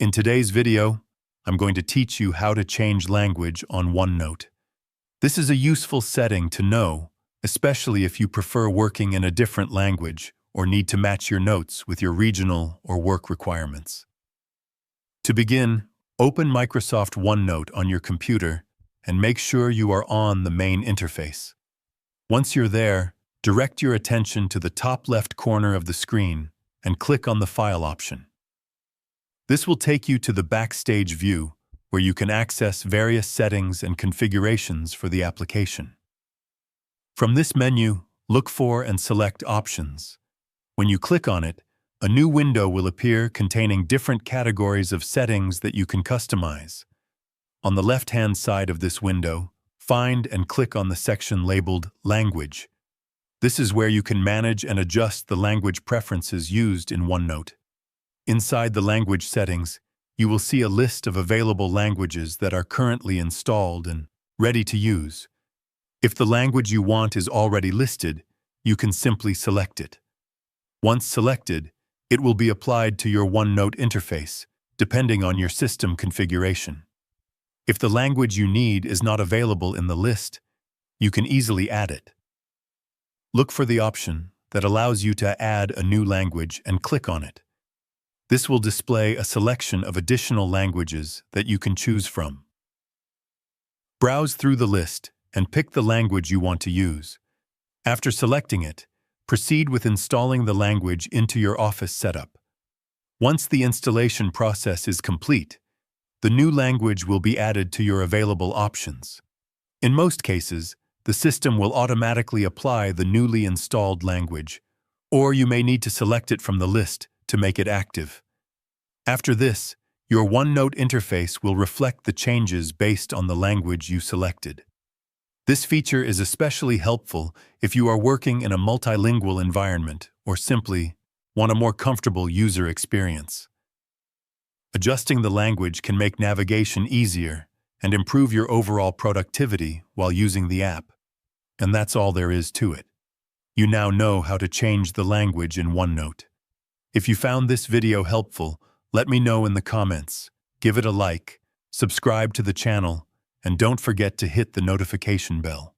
In today's video, I'm going to teach you how to change language on OneNote. This is a useful setting to know, especially if you prefer working in a different language or need to match your notes with your regional or work requirements. To begin, open Microsoft OneNote on your computer and make sure you are on the main interface. Once you're there, direct your attention to the top left corner of the screen and click on the File option. This will take you to the Backstage view, where you can access various settings and configurations for the application. From this menu, look for and select Options. When you click on it, a new window will appear containing different categories of settings that you can customize. On the left-hand side of this window, find and click on the section labeled Language. This is where you can manage and adjust the language preferences used in OneNote. Inside the language settings, you will see a list of available languages that are currently installed and ready to use. If the language you want is already listed, you can simply select it. Once selected, it will be applied to your OneNote interface, depending on your system configuration. If the language you need is not available in the list, you can easily add it. Look for the option that allows you to add a new language and click on it. This will display a selection of additional languages that you can choose from. Browse through the list and pick the language you want to use. After selecting it, proceed with installing the language into your Office setup. Once the installation process is complete, the new language will be added to your available options. In most cases, the system will automatically apply the newly installed language, or you may need to select it from the list to make it active. After this, your OneNote interface will reflect the changes based on the language you selected. This feature is especially helpful if you are working in a multilingual environment or simply want a more comfortable user experience. Adjusting the language can make navigation easier and improve your overall productivity while using the app. And that's all there is to it. You now know how to change the language in OneNote. If you found this video helpful, let me know in the comments. Give it a like, subscribe to the channel, and don't forget to hit the notification bell.